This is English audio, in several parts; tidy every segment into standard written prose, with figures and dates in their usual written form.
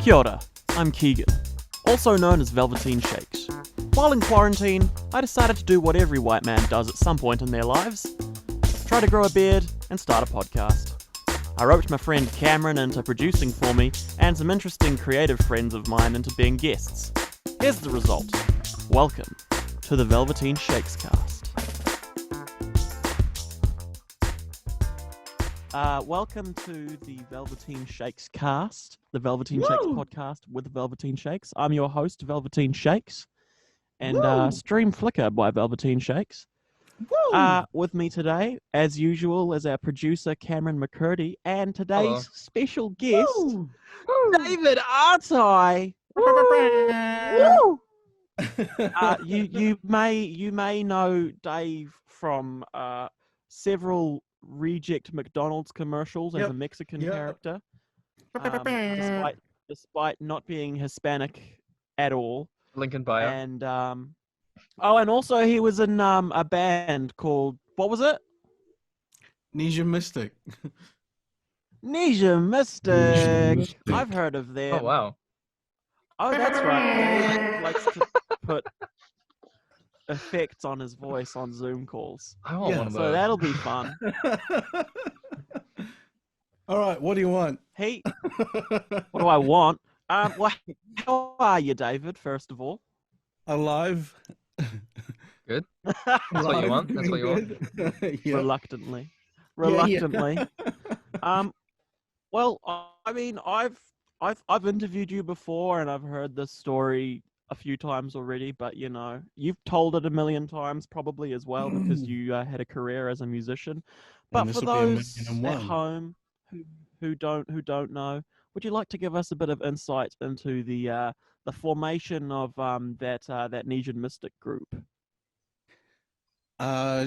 Kia ora, I'm Keegan, also known as Velveteen Shakes. While in quarantine, I decided to do what every white man does at some point in their lives. Try to grow a beard and start a podcast. I roped my friend Cameron into producing for me and some interesting creative friends of mine into being guests. Here's the result. Welcome to the Velveteen Shakes Cast. Welcome to the Velveteen Shakes Cast, the Velveteen Shakes podcast with the Velveteen Shakes. I'm your host, Velveteen Shakes, and stream Flickr by Velveteen Shakes. With me today, as usual, is our producer, Cameron McCurdy, and today's special guest, David Atai. You may know Dave from several reject McDonald's commercials as a Mexican character, despite not being Hispanic at all. Lincoln bio. And and also he was in a band called, what was it? Nesian Mystik. Nesian Mystik. I've heard of them. Oh wow. Oh, that's right. Dave likes to put effects on his voice on Zoom calls. I want one of those. So that'll be fun. All right, what do you want? What do I want? Well, how are you, David, first of all? Alive. Good. That's what you want. That's what you want. Yeah. Reluctantly. Yeah. Well, I mean, I've interviewed you before, and I've heard this story a few times already, but you know, you've told it a million times probably as well because you had a career as a musician. But for those at home who don't know, would you like to give us a bit of insight into the formation of that Nesian Mystik group?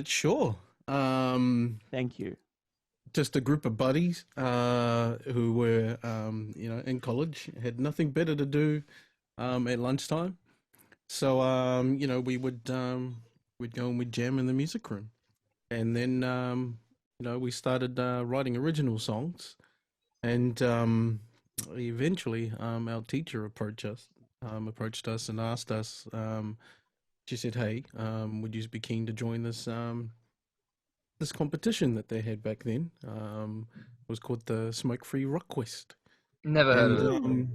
Sure. Thank you. Just a group of buddies who were in college, had nothing better to do at lunchtime. So we would we'd go and we'd jam in the music room. And then we started writing original songs, and eventually our teacher approached us and asked us, she said, hey, would you be keen to join this this competition that they had back then? It was called the Smoke Free Rock Quest. Never heard of it.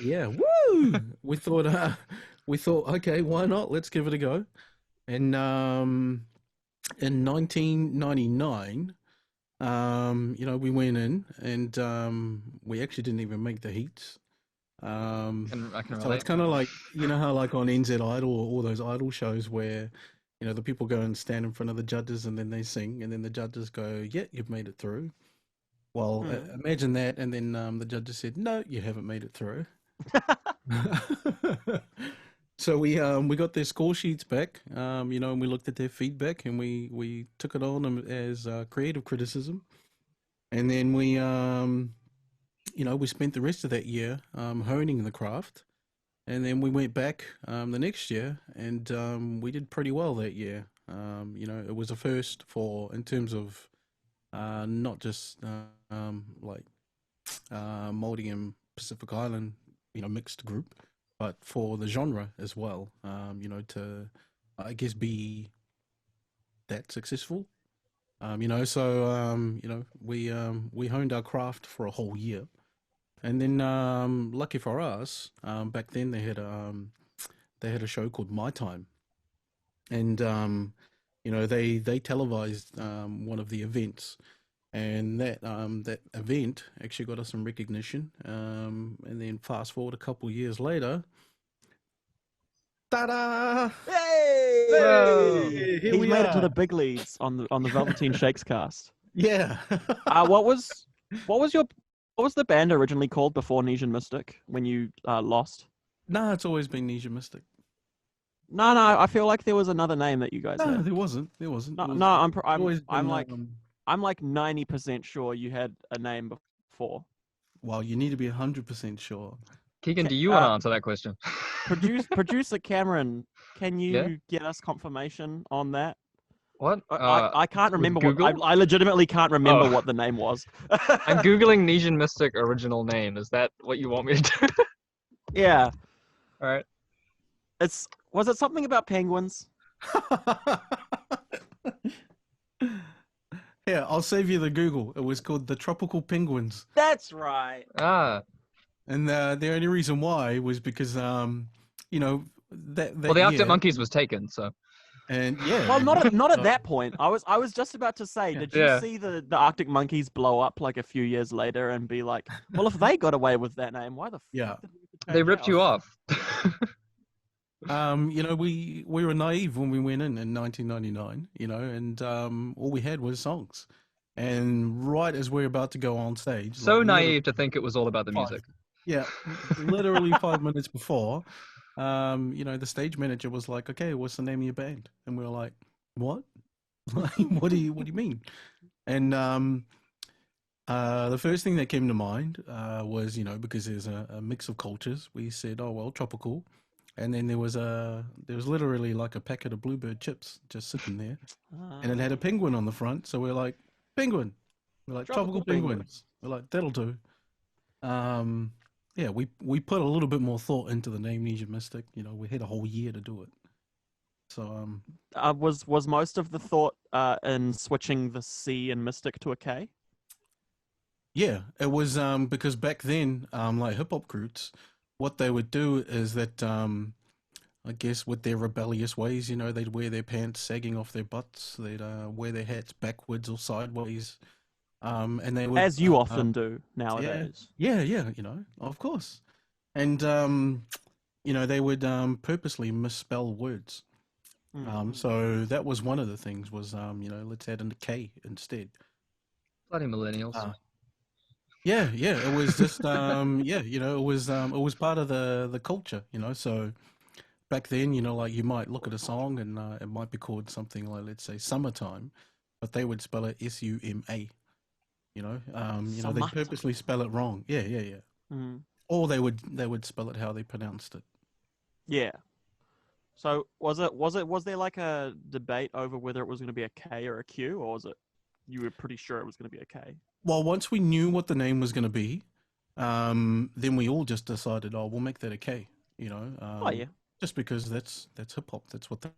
Yeah, woo! we thought, okay, why not? Let's give it a go. And in 1999, we went in, and we actually didn't even make the heats. I can So relate. it's kind of like, how like on NZ Idol or all those idol shows where, the people go and stand in front of the judges and then they sing, and then the judges go, yeah, you've made it through. Well, imagine that, and then the judges said, no, you haven't made it through. So we got their score sheets back, and we looked at their feedback, and we took it on as creative criticism, and then we spent the rest of that year honing the craft, and then we went back the next year, and we did pretty well that year. It was a first in terms of not just Māori and Pacific Island, mixed group, but for the genre as well, to, I guess, be that successful. We honed our craft for a whole year. And then, lucky for us, back then they had a show called My Time. And, they televised one of the events. And that event actually got us some recognition. And then fast forward a couple of years later, ta-da! Hey! He's made it to the big leagues on the Velveteen Shakes cast. Yeah. What was the band originally called before Nesian Mystik when you lost? No, it's always been Nesian Mystik. No, I feel like there was another name that you guys No, had. there wasn't. I'm like 90% sure you had a name before. Well, you need to be 100% sure. Keegan, do you want to answer that question? Producer Cameron, can you get us confirmation on that? What? I can't remember Google? I legitimately can't remember what the name was. I'm Googling Nesian Mystik original name. Is that what you want me to do? Yeah. All right. Was it something about penguins? Yeah, I'll save you the Google. It was called the Tropical Penguins. That's right. Ah. And the only reason why was because you know, that Well, the Arctic year, Monkeys was taken, so. and yeah. Well, not at that point. I was just about to say, did you Yeah. see the Arctic Monkeys blow up like a few years later and be like, well, if they got away with that name, why the Yeah. fuck did we have to They change ripped ours? you off. You know, we were naive when we went in 1999, you know, and all we had was songs. And right as we're about to go on stage, So like, naive to think it was all about the music. yeah, literally 5 minutes before, you know, the stage manager was like, "Okay, what's the name of your band?" And we were like, "What? Like, what do you mean?" And the first thing that came to mind was, you know, because there's a mix of cultures, we said, "Oh well, tropical." And then there was literally like a packet of Bluebird chips just sitting there, and it had a penguin on the front. So we're like, penguin. We're like tropical penguins. We're like, that'll do. Yeah, we put a little bit more thought into the name Nesian Mystik. You know, we had a whole year to do it. So Was most of the thought in switching the C in Mystic to a K? yeah, it was because back then, like hip hop groups, what they would do is that I guess with their rebellious ways, you know, they'd wear their pants sagging off their butts. They'd wear their hats backwards or sideways. And they would, As you often do nowadays. Yeah, you know, of course. And you know, they would purposely misspell words. So that was one of the things was you know, let's add in a K instead. Bloody millennials. Yeah, it was just yeah, you know, it was part of the culture, you know. So back then, you know, like you might look at a song and it might be called something like, let's say, Summertime, but they would spell it Suma. You know, they purposely spell it wrong. Yeah. Or they would spell it how they pronounced it. Yeah. So was there like a debate over whether it was going to be a K or a Q, or was it you were pretty sure it was going to be a K? Well, once we knew what the name was going to be, then we all just decided, oh, we'll make that a K. You know. Oh yeah. Just because that's hip hop. That's what they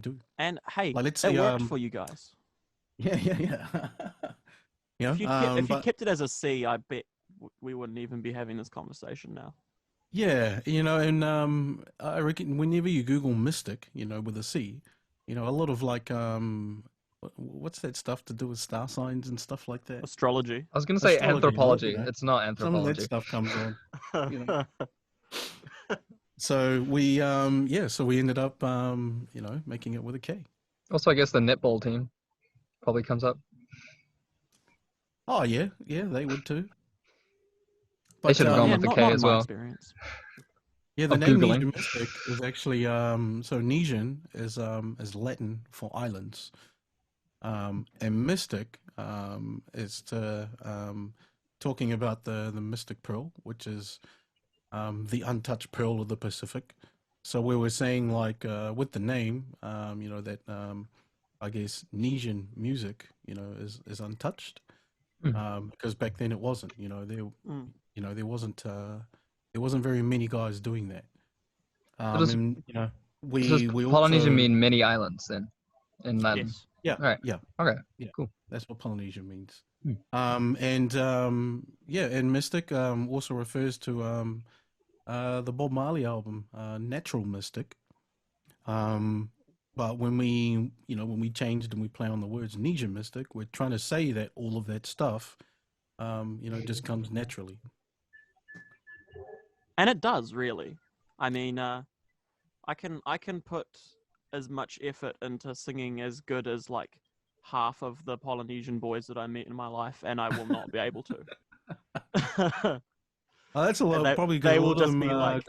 do. And hey, like, let's it say, worked for you guys. Yeah. Yeah. If you kept it as a C, I bet we wouldn't even be having this conversation now. Yeah, you know, and I reckon whenever you Google Mystic, you know, with a C, you know, a lot of like what's that stuff to do with star signs and stuff like that? Astrology. I was going to say Astrology, anthropology. you know? It's not Some of that anthropology. stuff comes on. You know? So we so we ended up you know, making it with a K. Also, I guess the netball team probably comes up. Oh yeah, they would too. They should have gone with the K not as in my well. Experience. Yeah, the Of name Googling. Nesian Mystik is actually so Nesian is Latin for islands. And mystic is to talking about the mystic pearl, which is the untouched pearl of the Pacific. So we were saying like with the name, you know, that I guess Nesian music, you know, is untouched. Because back then it wasn't, you know, there wasn't very many guys doing that. And you know, Does we Polynesian also mean many islands then in Latin? Yes. yeah, All right. yeah, Okay. yeah, Cool. that's what Polynesian means. Hmm. And Mystic also refers to the Bob Marley album, Natural Mystic. But when we changed and we play on the words Nesian Mystik, we're trying to say that all of that stuff, you know, just comes naturally. And it does, really. I mean, I can put as much effort into singing as good as like half of the Polynesian boys that I meet in my life, and I will not be able to. Oh, that's a lot. They- Probably they because a will lot of just them be like-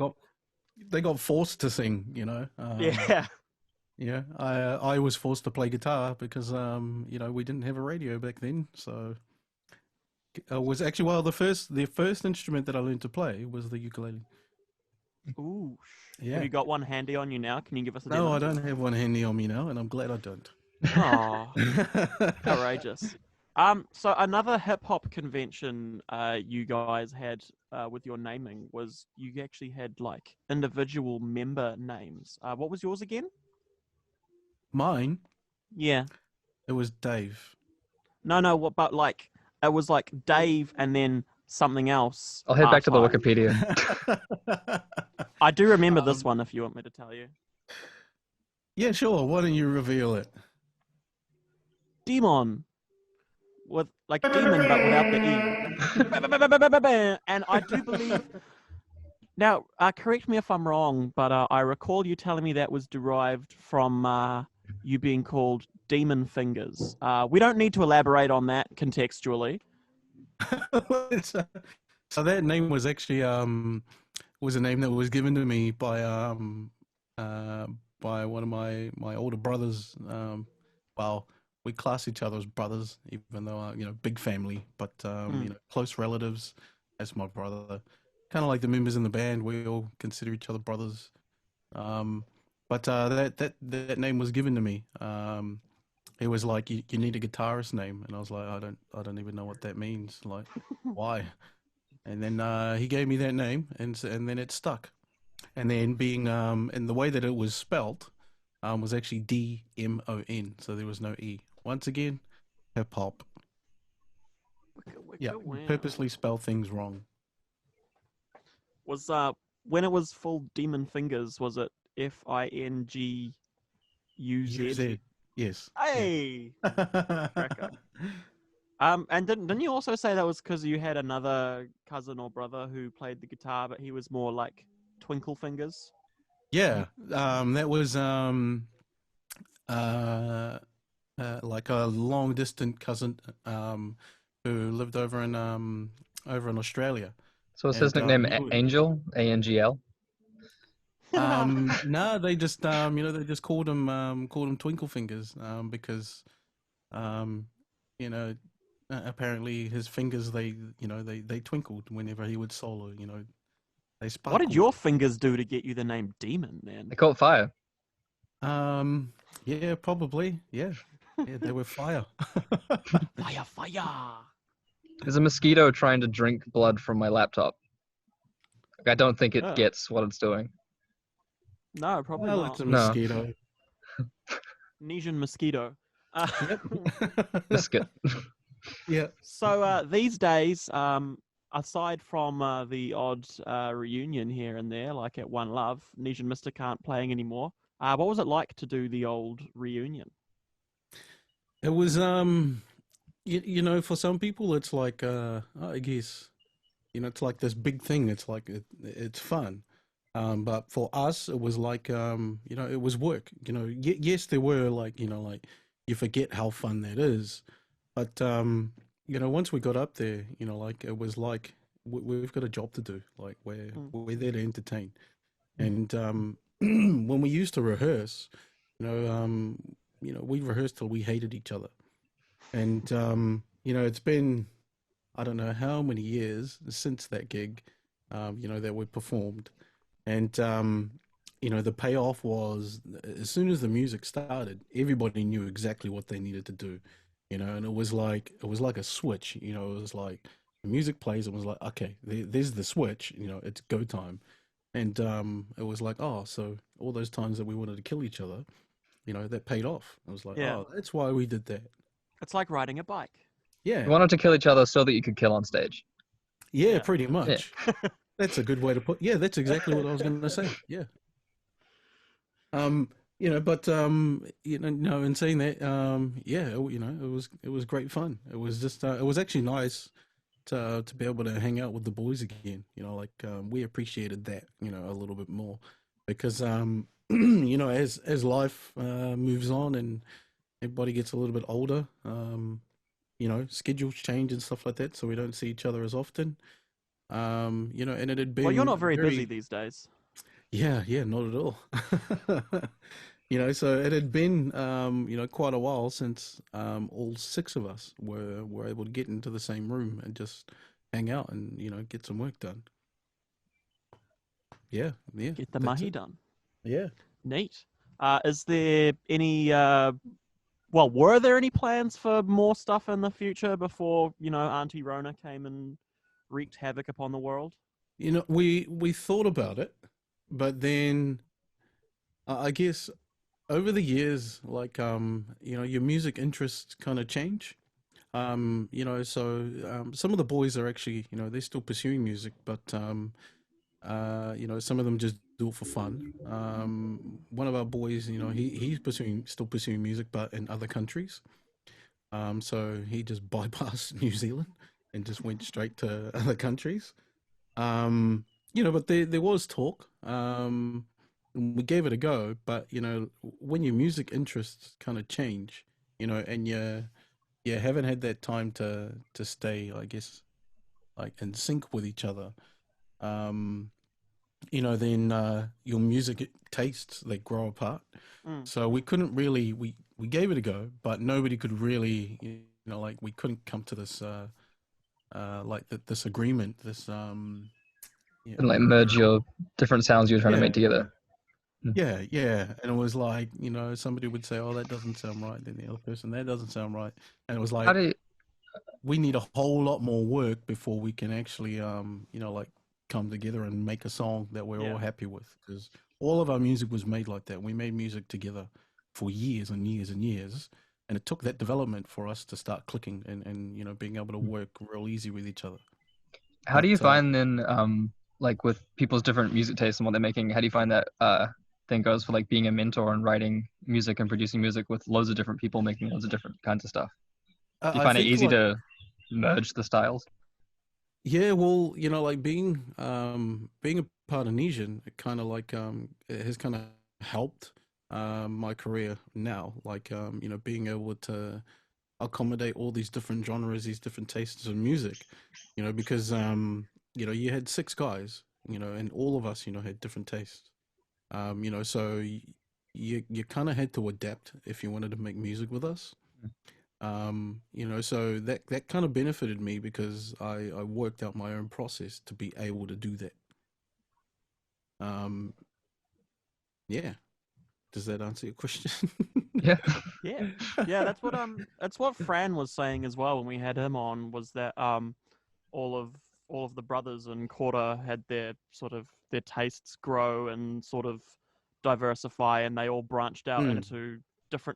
they got forced to sing. You know. Yeah. Yeah. I was forced to play guitar because you know, we didn't have a radio back then, so it was actually the first instrument that I learned to play was the ukulele. Ooh. Yeah. Have you got one handy on you now? Can you give us a No, demo? I don't have one handy on me now, and I'm glad I don't. Oh, outrageous. So another hip hop convention you guys had with your naming was you actually had like individual member names. What was yours again? Mine, Yeah. it was Dave. No, what? But like it was like Dave and then something else. I'll head back to the R-type. Wikipedia. I do remember this one. If you want me to tell you, Yeah, sure. Why don't you reveal it? Demon with like demon but without the e. And I do believe now. Correct me if I'm wrong, but I recall you telling me that was derived from you being called Demon Fingers. We don't need to elaborate on that contextually. So that name was actually was a name that was given to me by one of my older brothers. Well, we class each other as brothers, even though big family, but close relatives. As my brother, kind of like the members in the band, we all consider each other brothers. But that name was given to me. It was like you need a guitarist name, and I was like, I don't even know what that means. Like, why? And then he gave me that name, and then it stuck. And then being and the way that it was spelt was actually DMON, so there was no E. Once again, hip hop. Yeah, Wow. purposely spell things wrong. Was when it was full Demon Fingers, was it FINGUZ? UZ. Yes. Hey. Cracker. And didn't you also say that was because you had another cousin or brother who played the guitar, but he was more like Twinkle Fingers? Yeah. That was like a long distant cousin who lived over in Australia. So is his And nickname we would- Angel? ANGL? No, they just they just called him Twinkle Fingers because apparently his fingers they twinkled whenever he would solo. They sparkled. What did your fingers do to get you the name Demon, man? They caught fire. Yeah, probably. Yeah, they were fire. Fire! There's a mosquito trying to drink blood from my laptop. Like, I don't think it Oh. gets what it's doing. No, probably Well, not. it's a mosquito. Nesian Mosquito. Biscuit. Yeah. So these days, aside from the odd reunion here and there, like at One Love, Nesian Mystik aren't playing anymore. What was it like to do the old reunion? It was for some people it's like I guess it's like this big thing. It's like it's fun. But for us it was like it was work. Yes, there were like you forget how fun that is. But once we got up there, like it was like we've got a job to do. Like we're there to entertain. And when we used to rehearse, we rehearsed till we hated each other. And it's been I don't know how many years since that gig, that we performed. And the payoff was as soon as the music started, everybody knew exactly what they needed to do. And it was like a switch. It was like the music plays and was like, okay, there's the switch. It's go time. And it was like, oh, so all those times that we wanted to kill each other, that paid off. I was like, oh, that's why we did that. It's like riding a bike. Yeah. You wanted to kill each other so that you could kill on stage. Yeah, pretty much. Yeah. That's a good way to put. Yeah, that's exactly what I was going to say. Yeah. But in saying that, it was great fun. It was just, it was actually nice to be able to hang out with the boys again. We appreciated that, a little bit more because, as life moves on and everybody gets a little bit older, schedules change and stuff like that, so we don't see each other as often. And it had been. Well, you're not very busy these days. Yeah, not at all. So it had been, quite a while since all six of us were able to get into the same room and just hang out and, get some work done. Yeah. Get the mahi done. Yeah. Neat. Is there any well, were there any plans for more stuff in the future before, Auntie Rona came and wreaked havoc upon the world? We thought about it, but then I guess over the years, like your music interests kind of change. Some of the boys are actually, they're still pursuing music, but some of them just do it for fun. One of our boys, he's still pursuing music, but in other countries. So he just bypassed New Zealand and just went straight to other countries. But there was talk. And we gave it a go, but when your music interests kind of change, and you haven't had that time to stay, I guess, like in sync with each other. Then your music tastes, they grow apart. So we couldn't really, we gave it a go, but nobody could really, like we couldn't come to this this agreement, this And like merge your different sounds you were trying to make together. Yeah, and it was like, somebody would say, "Oh, that doesn't sound right." Then the other person, "That doesn't sound right," and it was like, we need a whole lot more work before we can actually, like come together and make a song that we're all happy with. Because all of our music was made like that. We made music together for years and years and years, and it took that development for us to start clicking and being able to work real easy with each other. How do you find then, like with people's different music tastes and what they're making, how do you find that thing goes for like being a mentor and writing music and producing music with loads of different people making loads of different kinds of stuff? Do you find it easy to merge the styles? Yeah, well, like being a part of Nesian, it kind of like it has kind of helped my career now. Like being able to accommodate all these different genres, these different tastes of music. Because you had six guys, and all of us, had different tastes. So you kind of had to adapt if you wanted to make music with us. So that kind of benefited me because I worked out my own process to be able to do that. Yeah. Does that answer your question? Yeah. Yeah. That's what Fran was saying as well when we had him on, was that all of the brothers in Kora had their tastes grow and sort of diversify, and they all branched out into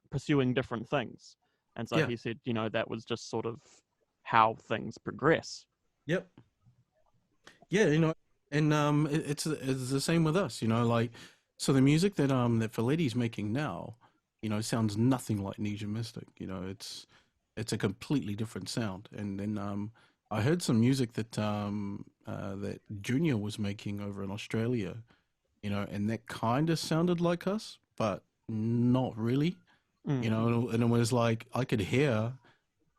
pursuing different things. And so he said, that was just sort of how things progress. Yep. Yeah, and it's the same with us, like, so the music that Velveteen's making now, sounds nothing like Nesian Mystik. It's a completely different sound. And then I heard some music that that Junior was making over in Australia, and that kind of sounded like us, but not really. And it was like I could hear,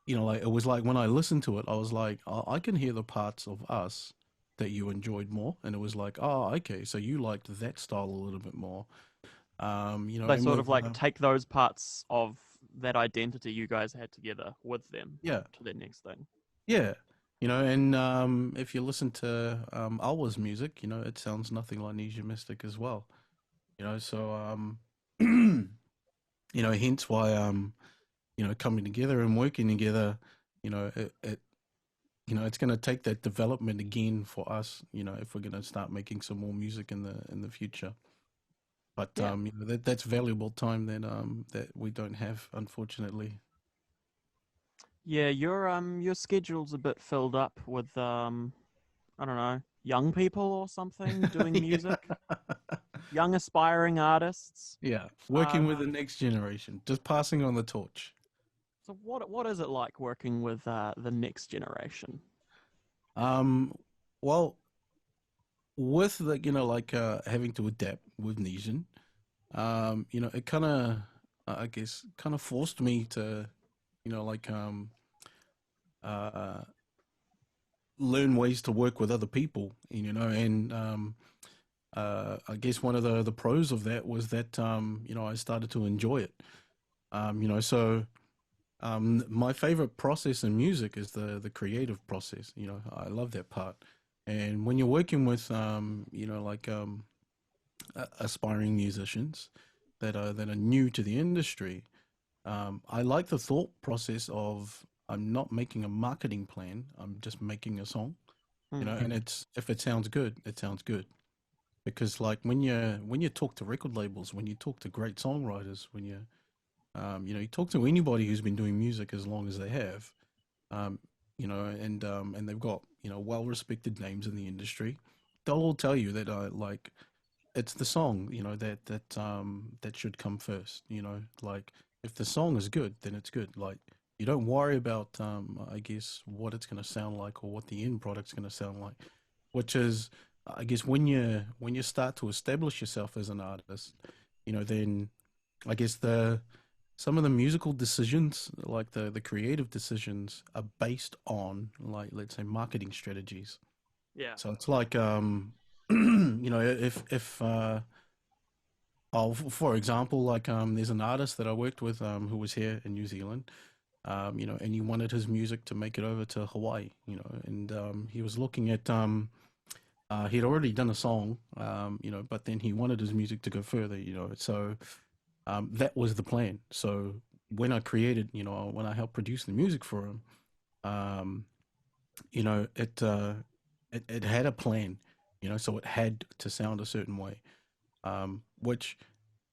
like it was like when I listened to it, I was like, oh, I can hear the parts of us that you enjoyed more, and it was like, oh, okay, so you liked that style a little bit more. They sort of like take those parts of that identity you guys had together with them to their next thing. Yeah. And if you listen to Alwa's music, it sounds nothing like Nesian Mystik as well. So hence why coming together and working together, it's going to take that development again for us, if we're going to start making some more music in the future. But that's valuable time that we don't have, unfortunately. Yeah, your schedule's a bit filled up with I don't know, young people or something doing music. Young aspiring artists. Yeah, working with the next generation, just passing on the torch. So what is it like working with the next generation? Well, with having to adapt with Nesian, it kind of, I guess, kind of forced me to, learn ways to work with other people, and I guess one of the pros of that was that, I started to enjoy it. So my favorite process in music is the creative process. I love that part. And when you're working with, aspiring musicians that are new to the industry, I like the thought process of I'm not making a marketing plan. I'm just making a song, and it's if it sounds good, it sounds good. Because like when you talk to record labels, when you talk to great songwriters, when you talk to anybody who's been doing music as long as they have, um, and they've got well-respected names in the industry, they'll all tell you that like it's the song, that should come first. Like if the song is good, then it's good. Like you don't worry about, I guess, what it's going to sound like or what the end product's going to sound like, which is, I guess, when you start to establish yourself as an artist, then I guess some of the musical decisions, like the creative decisions, are based on, like, let's say, marketing strategies. Yeah. So it's like, if for example, like there's an artist that I worked with who was here in New Zealand, and he wanted his music to make it over to Hawaii, and he was looking at he'd already done a song, but then he wanted his music to go further, so that was the plan. So when I created, when I helped produce the music for him, um, it had a plan, so it had to sound a certain way, which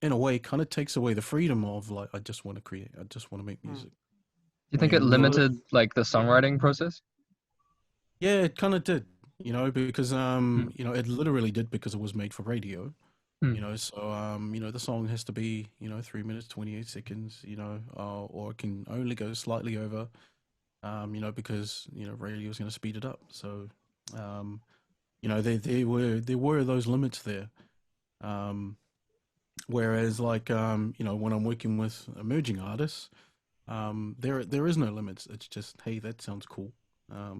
in a way kind of takes away the freedom of like, I just want to create, I just want to make music. Do you think it And limited like the songwriting process? yeah, it kind of did, because it literally did, because it was made for radio. So the song has to be 3 minutes 28 seconds, or it can only go slightly over, because radio is going to speed it up. So there were those limits there. Whereas like when I'm working with emerging artists, there is no limits. It's just, hey, that sounds cool.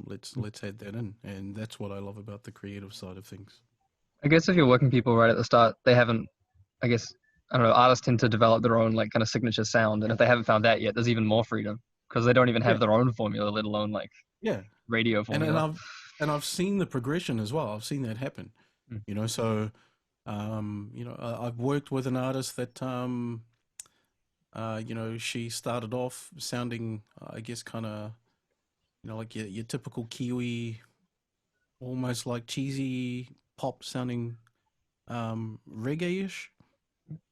Let's add that in, and that's what I love about the creative side of things. I guess if you're working people right at the start, they haven't, I guess, I don't know, artists tend to develop their own like kind of signature sound. And if they haven't found that yet, there's even more freedom because they don't even have Yeah. their own formula, let alone like Yeah. radio formula. And I've seen the progression as well. I've seen that happen. So I've worked with an artist that she started off sounding, I guess, kind of like your typical Kiwi, almost like cheesy pop sounding reggae-ish.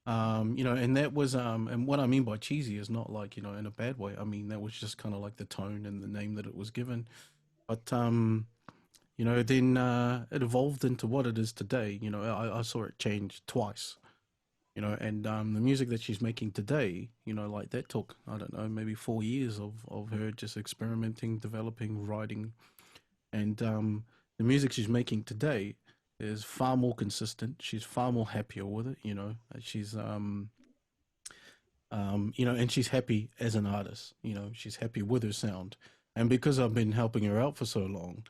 And that was and what I mean by cheesy is not like in a bad way. I mean that was just kind of like the tone and the name that it was given. But then it evolved into what it is today. I saw it change twice. And the music that she's making today, like that took, I don't know, maybe 4 years of her just experimenting, developing, writing. And the music she's making today is far more consistent. She's far more happier with it, she's and she's happy as an artist, she's happy with her sound. And because I've been helping her out for so long,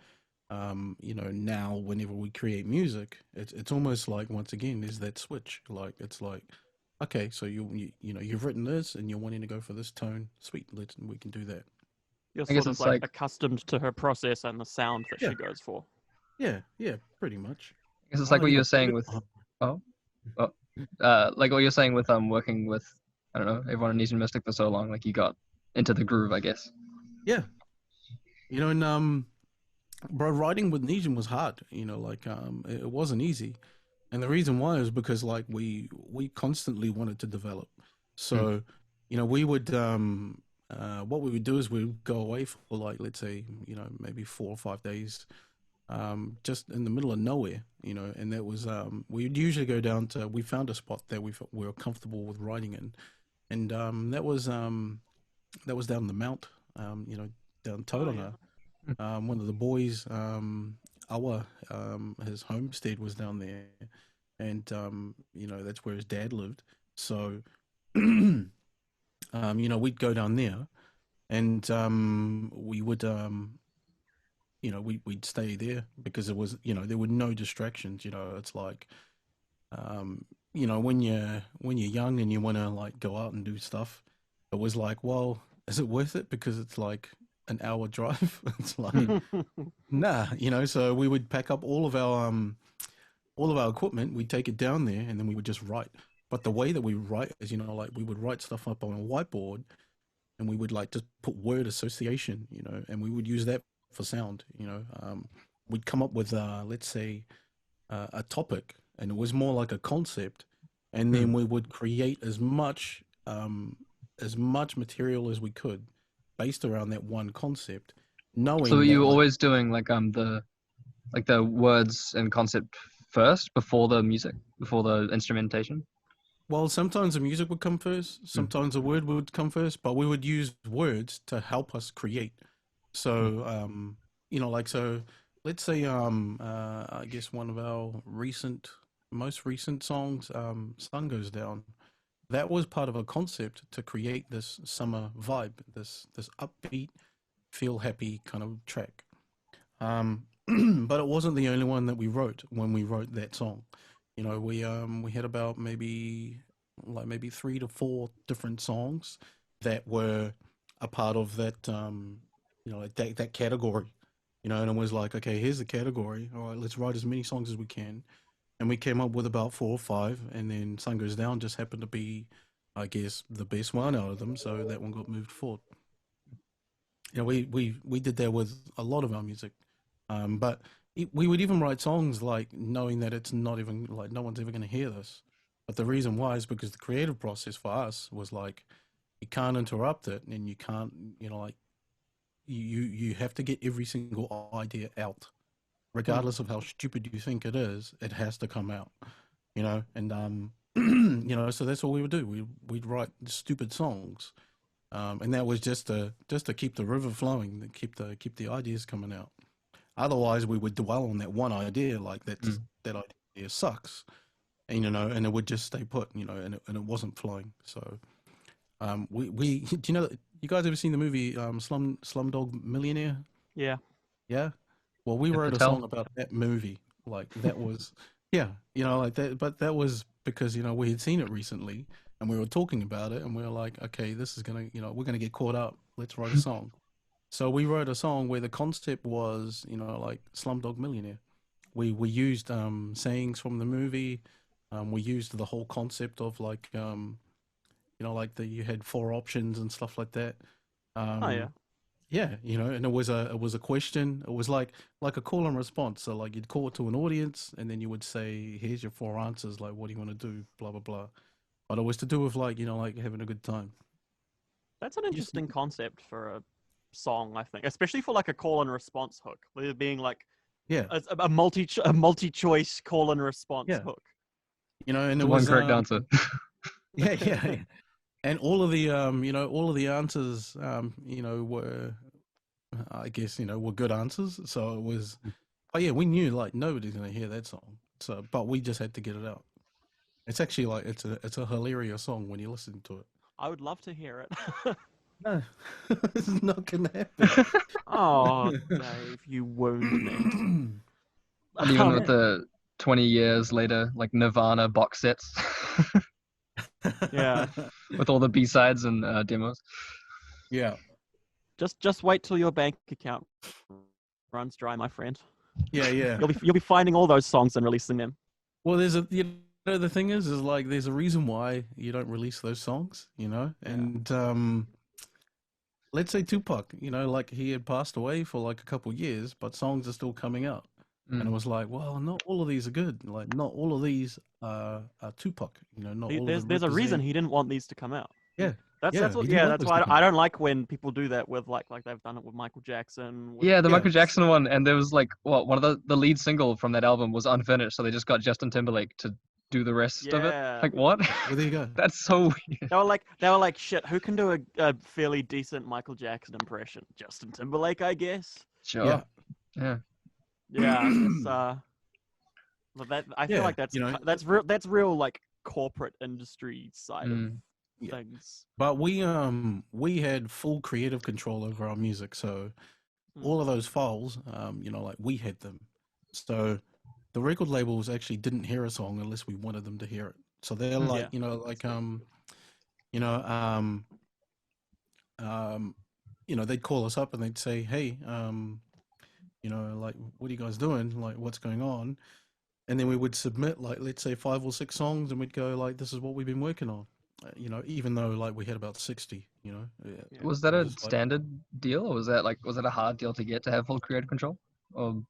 now whenever we create music, it's almost like, once again, there's that switch. Like it's like, okay, so you've written this and you're wanting to go for this tone. Sweet, we can do that. You're I guess sort of it's like like- accustomed to her process and the sound that Yeah. she goes for. Yeah, pretty much. I guess it's like what you you were got- saying with, like what you're saying with working with, I don't know, everyone in Nesian Mystik for so long, like you got into the groove, I guess. Yeah. And bro, writing with Nesian was hard, it wasn't easy. And the reason why is because like we constantly wanted to develop. So, we would what we would do is we would go away for like, let's say, maybe 4 or 5 days, just in the middle of nowhere, and that was we'd usually go down to, we found a spot that we were comfortable with writing in, and that was down the mount, down Tauranga. One of the boys, Awa, his homestead was down there, and that's where his dad lived. So we'd go down there, and we would we'd stay there because it was, there were no distractions. It's like when you're young and you want to like go out and do stuff, it was like, well, is it worth it? Because it's like an hour drive. It's like, nah, so we would pack up all of our equipment, we'd take it down there, and then we would just write. But the way that we write is, like we would write stuff up on a whiteboard, and we would like just put word association, and we would use that for sound. We'd come up with, let's say, a topic, and it was more like a concept, and then we would create as much material as we could based around that one concept, knowing. So were that, you like, always doing like the words and concept first before the music, before the instrumentation? Well, sometimes the music would come first, sometimes the word would come first, but we would use words to help us create. So, so let's say, I guess one of our most recent songs, Sun Goes Down, that was part of a concept to create this summer vibe, this upbeat, feel happy kind of track. But it wasn't the only one that we wrote when we wrote that song. We had about maybe 3 to 4 different songs that were a part of that that category. And it was like, okay, here's the category. All right, let's write as many songs as we can. And we came up with about 4 or 5, and then Sun Goes Down just happened to be, I guess, the best one out of them, so that one got moved forward. We did that with a lot of our music, but we would even write songs like knowing that it's not even like no one's ever going to hear this. But the reason why is because the creative process for us was like, you can't interrupt it, and you can't, you have to get every single idea out, regardless of how stupid you think it is. It has to come out, and so that's all we would do. We'd write stupid songs, and that was just to keep the river flowing, to keep the ideas coming out. Otherwise, we would dwell on that one idea, like that idea sucks, and and it would just stay put, and it wasn't flowing. So, we do you guys ever seen the movie Slumdog Millionaire? Yeah. Yeah. Well, we wrote a song about that movie. Like that was, yeah, like that. But that was because we had seen it recently, and we were talking about it, and we were like, okay, this is gonna, we're gonna get caught up. Let's write a song. So we wrote a song where the concept was, like Slumdog Millionaire. We used sayings from the movie. We used the whole concept of like, like you had 4 options and stuff like that. Oh yeah. Yeah, and it was a question. It was like a call and response. So like you'd call it to an audience, and then you would say, "Here's your 4 answers. Like, what do you want to do?" Blah blah blah. But it was to do with like like having a good time. That's an interesting concept for a song, I think, especially for like a call and response hook. There being like a multi-choice call and response hook. And it one was correct answer. yeah. And all of the answers, were, I guess, were good answers. So it was, yeah, we knew like nobody's gonna hear that song. So, but we just had to get it out. It's actually like it's a hilarious song when you listen to it. I would love to hear it. No, it's not gonna happen. Oh, Dave, you wound me. And even with the 20 years later, like Nirvana box sets. Yeah. With all the B-sides and demos. Yeah. Just wait till your bank account runs dry, my friend. Yeah. You'll be finding all those songs and releasing them. Well, there's the thing is like there's a reason why you don't release those songs, and let's say Tupac, like he had passed away for like a couple years, but songs are still coming out. And it was like, well, not all of these are good. Like, not all of these are Tupac. Not all of them There's a reason represent- he didn't want these to come out. Yeah, That's he why didn't want those to come I out. don't like when people do that with like they've done it with Michael Jackson. Yeah, the Michael Jackson one, and there was like one of the lead single from that album was unfinished, so they just got Justin Timberlake to do the rest of it. Like what? Well, there you go. That's so weird. They were like, shit, who can do a fairly decent Michael Jackson impression? Justin Timberlake, I guess. Sure. Yeah. Yeah. But that I feel like that's real like corporate industry side of things. But we had full creative control over our music, so all of those files, like we had them. So the record labels actually didn't hear a song unless we wanted them to hear it. So they're like, they'd call us up and they'd say, hey, like, what are you guys doing? Like, what's going on? and then we would submit like, let's say 5 or 6 songs, and we'd go like, this is what we've been working on, you know, even though like we had about 60, you know. Yeah. Was that It a was like, standard deal, or was that a hard deal to get to have full creative control? Or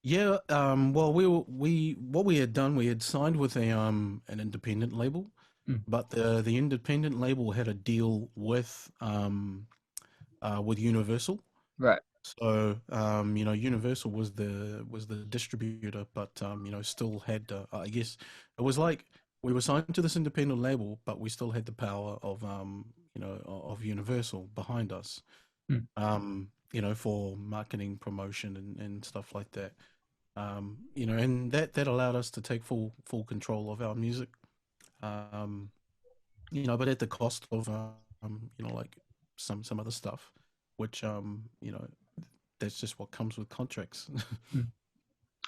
yeah, well, what we had done, we had signed with an independent label, Mm. but the independent label had a deal with Universal. right? So, you know, Universal was the distributor, but you know, still had I guess it was like we were signed to this independent label, but we still had the power of you know, of Universal behind us, Mm. you know, for marketing, promotion, and stuff like that. You know, and that allowed us to take full control of our music. Um, you know, but at the cost of you know, like some other stuff, which you know, that's just what comes with contracts. Mm.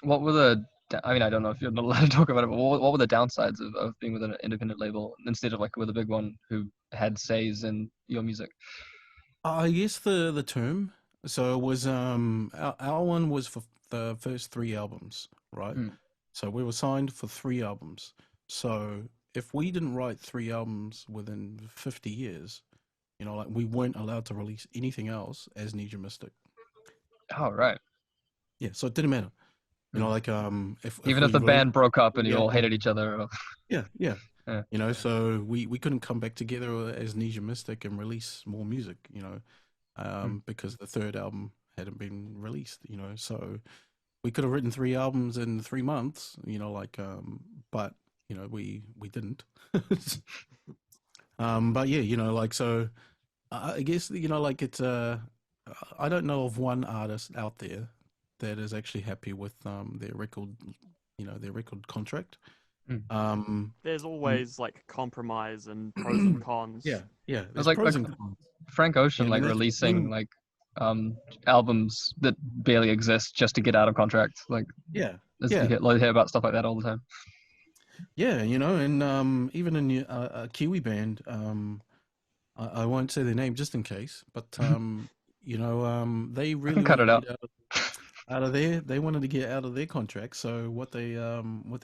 What were the? I mean, I don't know if you're not allowed to talk about it, but what were the downsides of being with an independent label instead of like with a big one who had says in your music? I guess the term. So it was our one was for the first 3 albums, right? Mm. So we were signed for 3 albums. So if we didn't write 3 albums within 50 years, you know, like we weren't allowed to release anything else as Nesian Mystik. Oh, right. Yeah, so it didn't matter. You know, Mm. like if Even if we the released band broke up and you all 3 albums, hated each other. Or, yeah, yeah. yeah. You know, so we couldn't come back together as Nesian Mystik and release more music, you know, Mm. because the third album hadn't been released, you know. So we could have written 3 albums in 3 months, you know, like, but you know, we didn't. But yeah, you know, like, so I guess, you know, like it's I don't know of one artist out there that is actually happy with their record, you know, their record contract. Mm. There's always like compromise and pros and cons. Yeah, yeah. It was There's like pros and cons. Frank Ocean Yeah, I like mean, releasing like albums that barely exist just to get out of contract. Like yeah, you yeah, hear about stuff like that all the time. yeah. You know, and even in a Kiwi band, I won't say their name just in case, but you know, they I can really cut wanted it to out. get out of there. They wanted to get out of their contract. So what they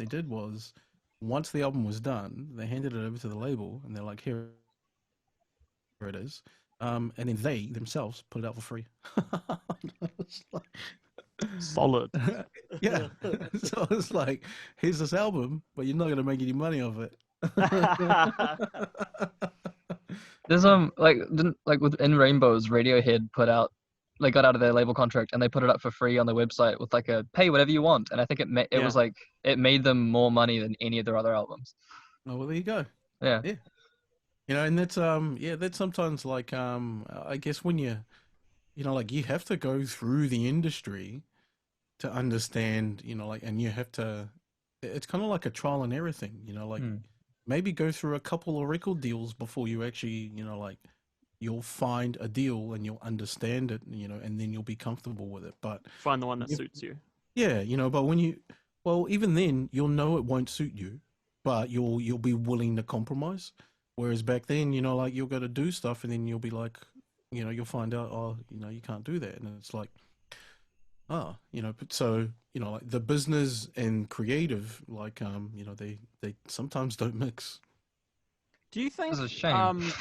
did was, once the album was done, they handed it over to the label, and they're like, here it is. And then they themselves put it out for free. It's like, Solid. yeah. So it's like, here's this album, but you're not gonna make any money off it. There's like within Rainbows, Radiohead got out of their label contract and they put it up for free on their website with like a pay whatever you want, and I think it was Yeah. like it made them more money than any of their other albums. Oh, well, there you go. Yeah. Yeah. You know, and that's yeah, that's sometimes like I guess when you know, like you have to go through the industry to understand, you know, like, and you have to, it's kind of like a trial and error thing, you know, like Mm. maybe go through a couple of record deals before you actually, you know, like you'll find a deal and you'll understand it, you know, and then you'll be comfortable with it. But Find the one that if- suits you. yeah, you know, but well, even then you'll know it won't suit you, but you'll be willing to compromise. Whereas back then, you know, like you'll go to do stuff and then you'll be like, you know, you'll find out, oh, you know, you can't do that. And it's like, oh, you know, but so, you know, like the business and creative, like, you know, they sometimes don't mix. Do you think It's a shame.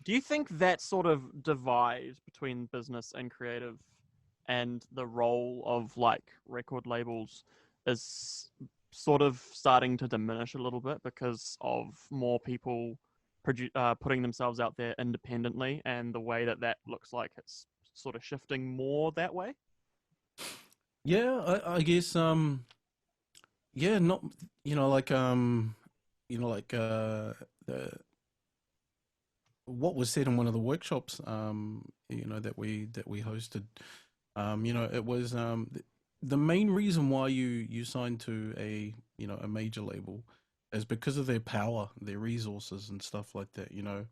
do you think that sort of divide between business and creative and the role of like record labels is sort of starting to diminish a little bit because of more people putting themselves out there independently, and the way that looks like it's sort of shifting more that way? Yeah, I guess, yeah, not, you know, like, you know, like, the, what was said in one of the workshops, you know, that we hosted, you know, it was, the main reason why you signed to a, you know, a major label is because of their power, their resources and stuff like that, you know.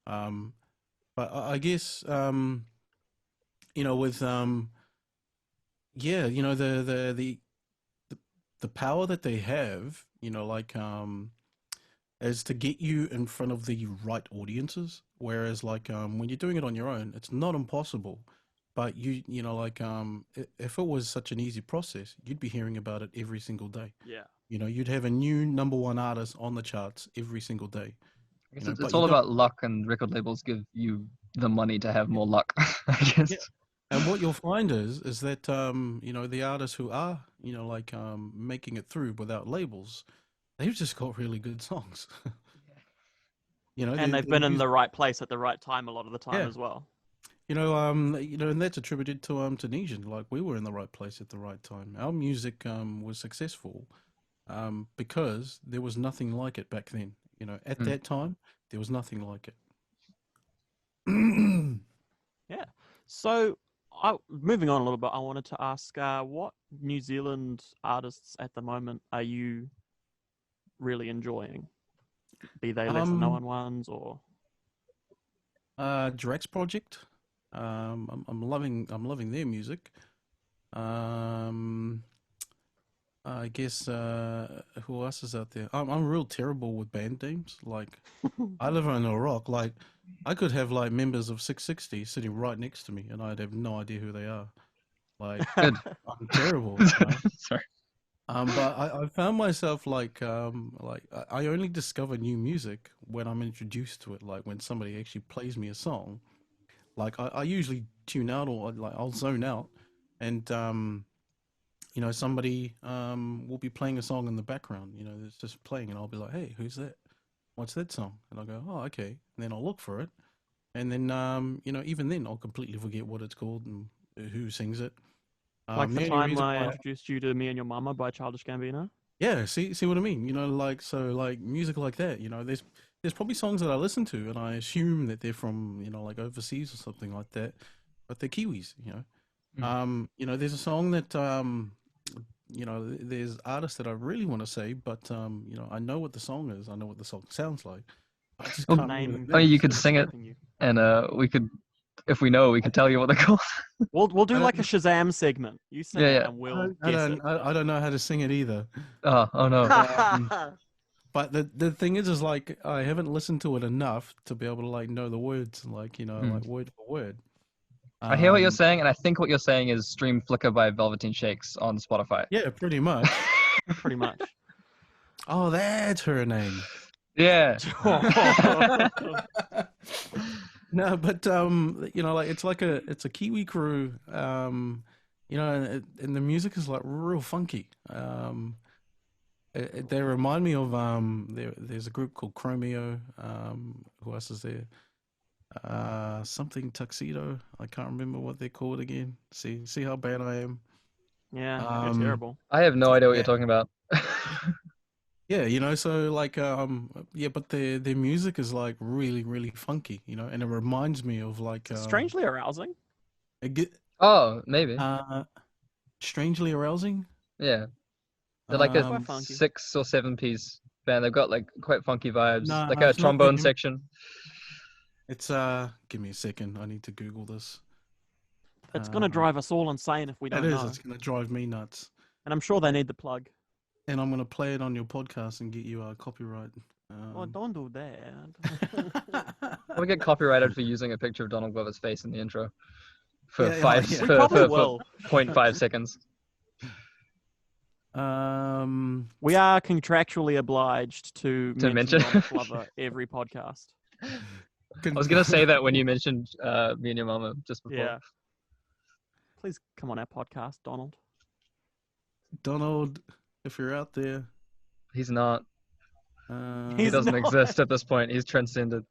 But I guess, you know, with, yeah, you know, the power that they have, you know, like, is to get you in front of the right audiences. Whereas, like, when you're doing it on your own, it's not impossible, but you know, like if it was such an easy process, you'd be hearing about it every single day. Yeah. You know, you'd have a new #1 artist on the charts every single day. I guess You know, it's but all you don't. about luck, and record labels give you the money to have more luck, I guess. Yeah. And what you'll find is that you know, the artists who are, you know, like making it through without labels, they've just got really good songs. You know, And they've their been in music, the right place at the right time a lot of the time yeah. as well. You know, and that's attributed to Nesian. Like we were in the right place at the right time. Our music was successful because there was nothing like it back then. You know, at that time there was nothing like it. Yeah. So, moving on a little bit, I wanted to ask, what New Zealand artists at the moment are you really enjoying? Be they lesser known ones or? Drax Project. I'm loving their music. I guess who else is out there? I'm real terrible with band names. Like I live under a rock. Like I could have like members of 660 sitting right next to me, and I'd have no idea who they are. Like Good. I'm terrible. You know? Sorry. But I found myself like I only discover new music when I'm introduced to it. Like when somebody actually plays me a song. Like I usually tune out or like I'll zone out, and you know, somebody will be playing a song in the background. You know, it's just playing, and I'll be like, "Hey, who's that? What's that song?" And I'll go, "Oh, okay." And then I'll look for it, and then you know, even then, I'll completely forget what it's called and who sings it. Like the only time reason I why- introduced you to Me and Your Mama by Childish Gambino? Yeah, see what I mean? You know, like so, like music like that. You know, there's probably songs that I listen to, and I assume that they're from, you know, like overseas or something like that, but they're Kiwis. You know, you know, there's a song that you know, there's artists that I really want to say, but you know, I know what the song is, I know what the song sounds like. I just Well, can't remember the Oh, name. you could sing it, Escaping you. and we could, if we know, we could tell you what they're called. We'll do I like a don't- Shazam segment. You sing Yeah, it yeah. and we'll I guess don't, I don't know how to sing it either. Oh no. it. But the thing is like I haven't listened to it enough to be able to like know the words, like, you know, like word for word. I hear what you're saying, and I think what you're saying is stream Flickr by Velveteen Shakes on Spotify. Yeah, pretty much. Pretty much. Oh, that's her name. Yeah. No, but you know, like it's a Kiwi crew, you know, and the music is like real funky. They remind me of there's a group called Chromeo. Who else is there? Something Tuxedo. I can't remember what they're called again. See how bad I am. Yeah, you're terrible. I have no idea what Yeah. you're talking about. Yeah, you know, so like yeah, but their music is like really, really funky, you know, and it reminds me of like Strangely arousing. Oh, maybe. Strangely arousing. Yeah. They're like Quite a funky. 6 or 7 piece band. They've got like quite funky vibes, No, like no, a it's not trombone them. section. It's give me a second. I need to Google this. It's gonna drive us all insane if we don't It is. know. It's gonna drive me nuts. And I'm sure they need the plug. And I'm gonna play it on your podcast and get you copyright. Well, don't do that. We'll get copyrighted for using a picture of Donald Glover's face in the intro for Yeah, yeah, five yeah. We for, probably for, will. for 0.5 seconds. We are contractually obliged to mention mention. Donald Glover every podcast. I was gonna say that when you mentioned Me and Your Mama just before. Yeah. Please come on our podcast, Donald. Donald, if you're out there, He's not. He He's doesn't not. exist at this point. He's transcended.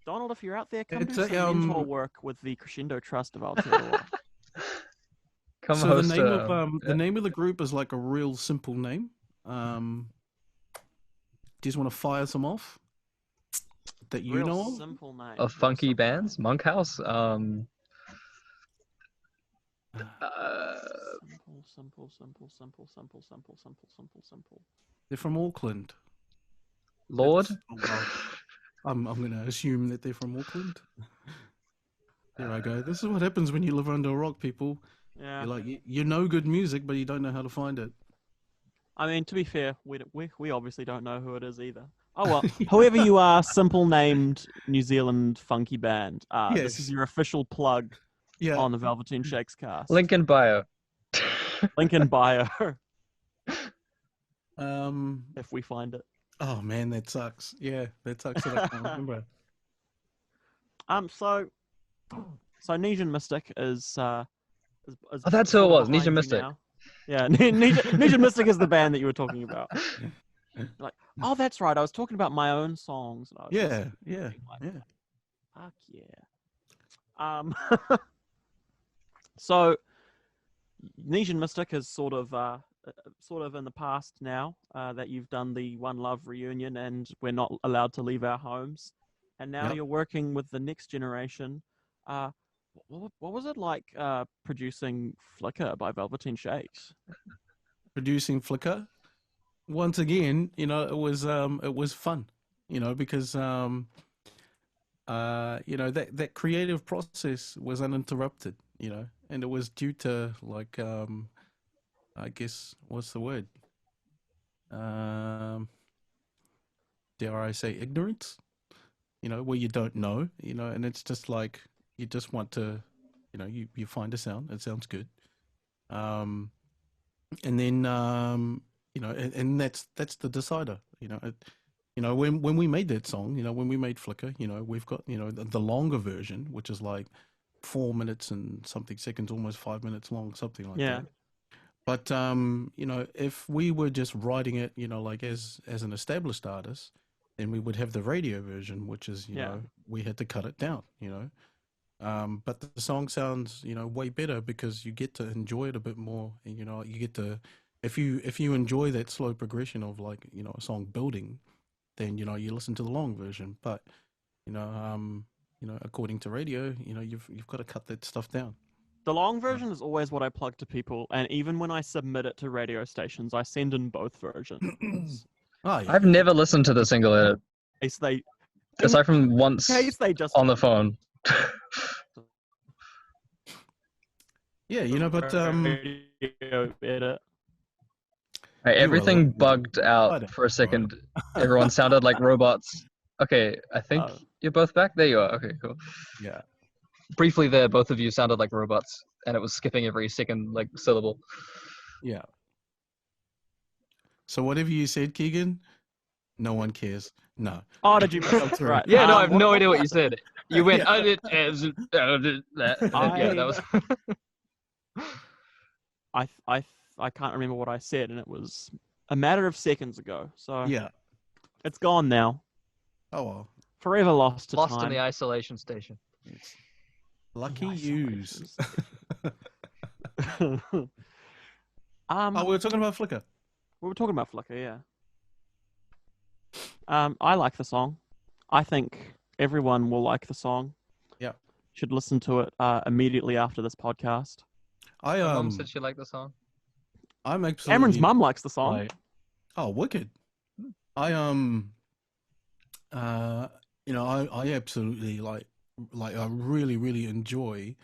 Donald, if you're out there, come It's do a, some mentor work with the Crescendo Trust of Aotearoa. Come so host. the name of yeah. the name of the group is like a real simple name. Do you just want to fire some off that you Real know of? simple name. Of funky bands, Monk House. Simple. They're from Auckland. Lord. Oh, well, I'm gonna assume that they're from Auckland. There I go. This is what happens when you live under a rock, people. Yeah. You're like you know good music, but you don't know how to find it. I mean, to be fair, we obviously don't know who it is either. Oh well, whoever you are, simple named New Zealand funky band. This Yes. is your official plug Yeah. on the Velveteen Shakes cast. Link in bio. Link in bio Um. if we find it. Oh man, that sucks. Yeah, that sucks that I can't remember. So Nesian Mystik is Oh, that's who it sort of was, behind Nesian you Mystik. now. Yeah, Nesian Mystik is the band that you were talking about. Like, oh, that's right. I was talking about my own songs. And I was Yeah, just yeah, being like, yeah. fuck yeah. So Nesian Mystik is sort of in the past now that you've done the One Love reunion and we're not allowed to leave our homes, and now Yep. you're working with the next generation. What was it like producing Flickr by Velveteen Shakes? Producing Flickr. Once again, it was fun, because that creative process was uninterrupted, and it was due to like I guess what's the word? Dare I say ignorance? Where you don't know, and it's just like you just want to, you find a sound, it sounds good, and then and that's the decider, when we made that song, when we made Flickr, we've got the longer version, which is like 4 minutes and something seconds, almost 5 minutes long, something like Yeah. that. But if we were just writing it, like as an established artist, then we would have the radio version, which is we had to cut it down, but the song sounds way better because you get to enjoy it a bit more, and you get to, if you enjoy that slow progression of like a song building, then you listen to the long version. But according to radio, you've got to cut that stuff down. The long version is always what I plug to people, and even when I submit it to radio stations, I send in both versions. Oh, yeah. I've never listened to the single edit, In case they, aside from once case they just on the phone. Yeah, but radio edit. Right, everything I bugged out don't for a know. second. Everyone sounded like robots. Okay, I think Oh. you're both back. There you are. Okay, cool. yeah. Briefly there, both of you sounded like robots, and it was skipping every second like syllable. Yeah. So whatever you said, Keegan, no one cares. No. Oh, did you miss Come through. right? Yeah, no, I have no what idea what you was said. You went, Yeah. I did as that. Yeah, that was. I can't remember what I said, and it was a matter of seconds ago. So Yeah. it's gone now, Oh well. forever lost to Lost time. in the isolation station. Lucky Nice yous. isolations. Oh, we were talking about Flickr. We were talking about Flickr, yeah. I like the song. I think everyone will like the song. Yeah. Should listen to it immediately after this podcast. I My mom said she liked the song. I'm absolutely. Cameron's mum likes the song. like- Oh, wicked. I I absolutely like I really really enjoy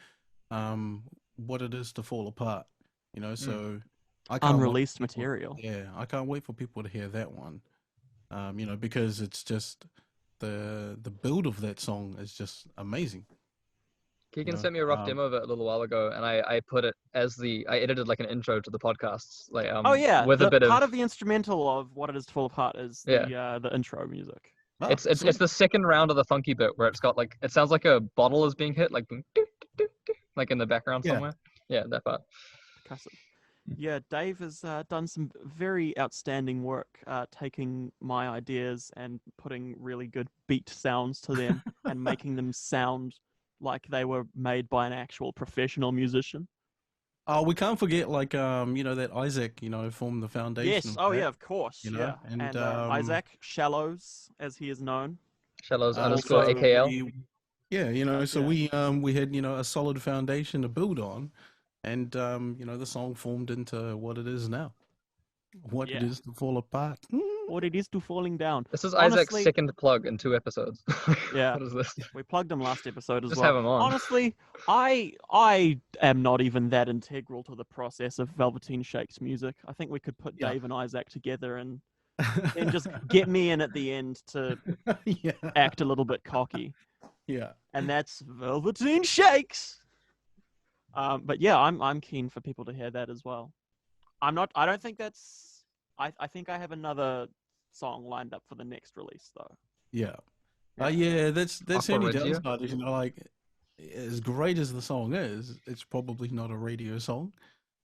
what it is to fall apart. So I can't wait Unreleased for people- material. Yeah, I can't wait for people to hear that one. Because it's just the build of that song is just amazing. Keegan No, sent me a rough demo of it a little while ago, and I put it as I edited like an intro to the podcasts, like Oh yeah, with the a bit part of of the instrumental of What It Is to Fall Apart is the intro music. Oh, it's sweet. the second round of the funky bit where it's got like it sounds like a bottle is being hit, like boom, doo, doo, doo, like in the background Yeah. somewhere. Yeah, that part. Percussive. Yeah, Dave has done some very outstanding work taking my ideas and putting really good beat sounds to them and making them sound like they were made by an actual professional musician. Oh, we can't forget that Isaac, formed the foundation. Yes, of oh that, yeah, of course, yeah. and, Isaac Shallows, as he is known. Shallows Also, underscore AKL. So Yeah. we had a solid foundation to build on, and the song formed into what it is now. What it Yeah. is to fall apart. What it is to falling down. This is Honestly- Isaac's second plug in 2 episodes. Yeah. What is this? We plugged him last episode as Just well. have him on. Honestly, I am not even that integral to the process of Velveteen Shakes music. I think we could put Yeah. Dave and Isaac together and just get me in at the end to yeah. act a little bit cocky. Yeah. And that's Velveteen Shakes. But yeah, I'm keen for people to hear that as well. I don't think that's. I think I have another song lined up for the next release though. Yeah. Yeah. Yeah, that's the only Aqua downside is, like, as great as the song is, it's probably not a radio song.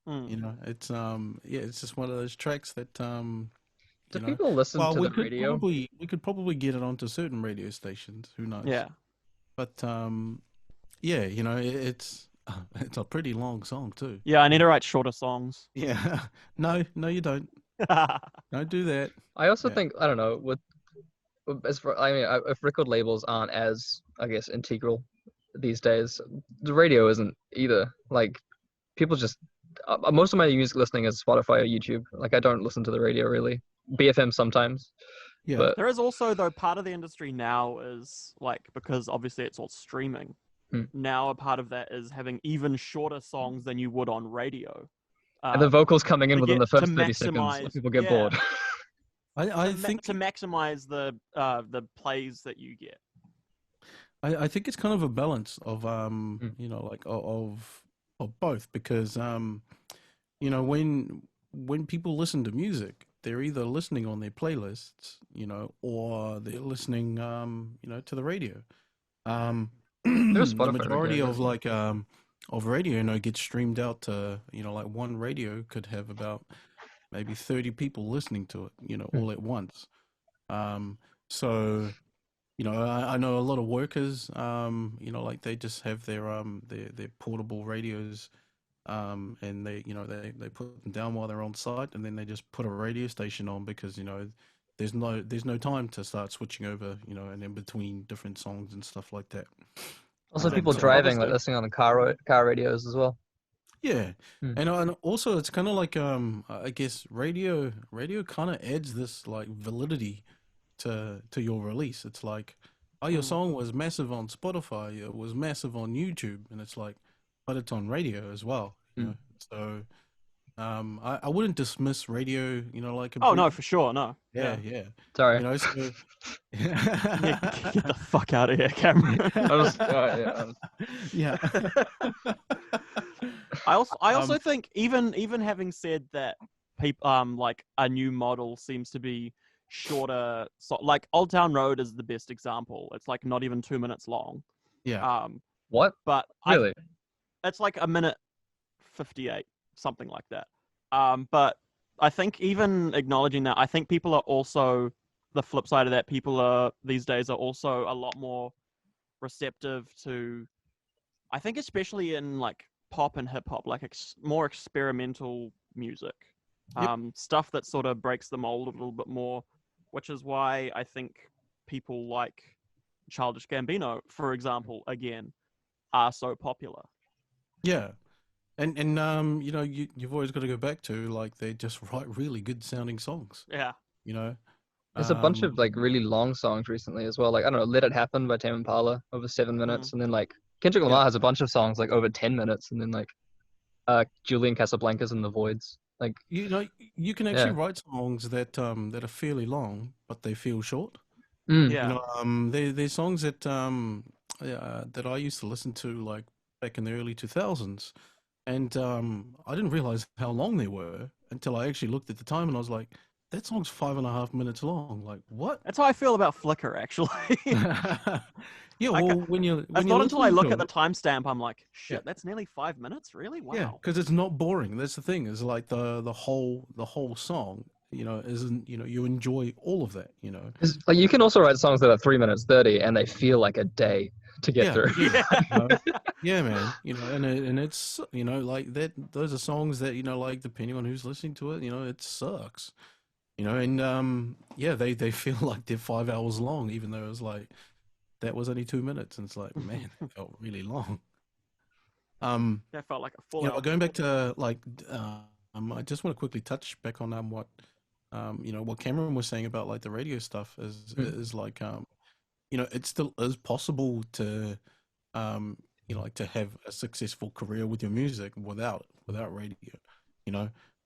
Mm. It's yeah, it's just one of those tracks that Do people listen to the radio? we could probably get it onto certain radio stations. Who knows? Yeah. But yeah, it's it's a pretty long song too. Yeah, I need to write shorter songs. Yeah. No, you don't. Don't do that. I also Yeah. think, I don't know, if record labels aren't as, I guess, integral these days, the radio isn't either. Like, people just most of my music listening is Spotify or YouTube. Like, I don't listen to the radio really. BFM sometimes. Yeah. But There is also, though, part of the industry now is like, because obviously it's all streaming. Now a part of that is having even shorter songs than you would on radio. and the vocals coming in within the first 30 seconds, maximize- so people get yeah. bored. I think to maximize the plays that you get. I think it's kind of a balance of like of both, because when people listen to music, they're either listening on their playlists, or they're listening to the radio. There's The Spotify majority radio, of like of radio gets streamed out to, like, one radio could have about maybe 30 people listening to it, all at once. So I know a lot of workers, like, they just have their portable radios, and they put them down while they're on site, and then they just put a radio station on, because there's no time to start switching over, and in between different songs and stuff like that. Also, Um, people so driving, like, obviously- listening on the car radios as well. Yeah, Hmm. and also it's kind of like I guess radio kind of adds this, like, validity to your release. It's like, oh, your song was massive on Spotify, it was massive on YouTube, and it's like, but it's on radio as well. So I wouldn't dismiss radio, like, Oh no, for sure, no. yeah. Sorry. So Yeah, get the fuck out of here, Cameron. yeah. I also think, even having said that, like, a new model seems to be shorter. So, like, Old Town Road is the best example. It's like not even 2 minutes long. Yeah. What? But Really? it's like 1:58, something like that. But I think, even acknowledging that, I think people are also, the flip side of that, people are these days are also a lot more receptive to, I think, especially in like pop and hip hop, like more experimental music, stuff that sort of breaks the mold a little bit more, which is why I think people like Childish Gambino, for example, again, are so popular. Yeah. And you've always got to go back to, like, they just write really good sounding songs. Yeah. There's a bunch of, like, really long songs recently as well. Like, I don't know, Let It Happen by Tame Impala, over 7 minutes. And then, like, Kendrick Lamar has a bunch of songs, like, over 10 minutes. And then, like, Julian Casablancas and The Voids. Like, you can actually write songs that are fairly long, but they feel short. Yeah. There's songs that that I used to listen to, like, back in the early 2000s, and I didn't realize how long they were until I actually looked at the time, and I was like, that song's 5.5 minutes long. Like, what? That's how I feel about Flickr, actually. Yeah, well, when you It's not until I look at the it, timestamp, I'm like, shit, Yeah. that's nearly 5 minutes? Really? Wow. yeah, because it's not boring. That's the thing. Is like the whole song, isn't, you enjoy all of that, 'cause, like, you can also write songs that are 3 minutes 30 and they feel like a day to get through. Yeah, man. And it's, like that. Those are songs that, like, depending on who's listening to it, it sucks. And yeah, they feel like they're 5 hours long, even though it was like, that was only 2 minutes, and it's like, man, it felt really long. That felt like a full hour. Going back to, like, I just want to quickly touch back on what what Cameron was saying about, like, the radio stuff is like, it still is possible to like, to have a successful career with your music without radio.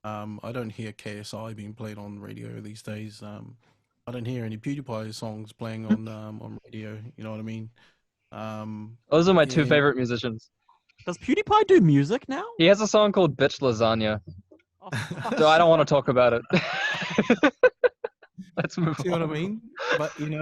I don't hear KSI being played on radio these days. I don't hear any PewDiePie songs playing on radio. You know what I mean? Those are my two Yeah. favorite musicians. Does PewDiePie do music now? He has a song called "Bitch Lasagna," Oh, fuck's so I don't want to sake. talk about it. Let's move See what I on. mean? But and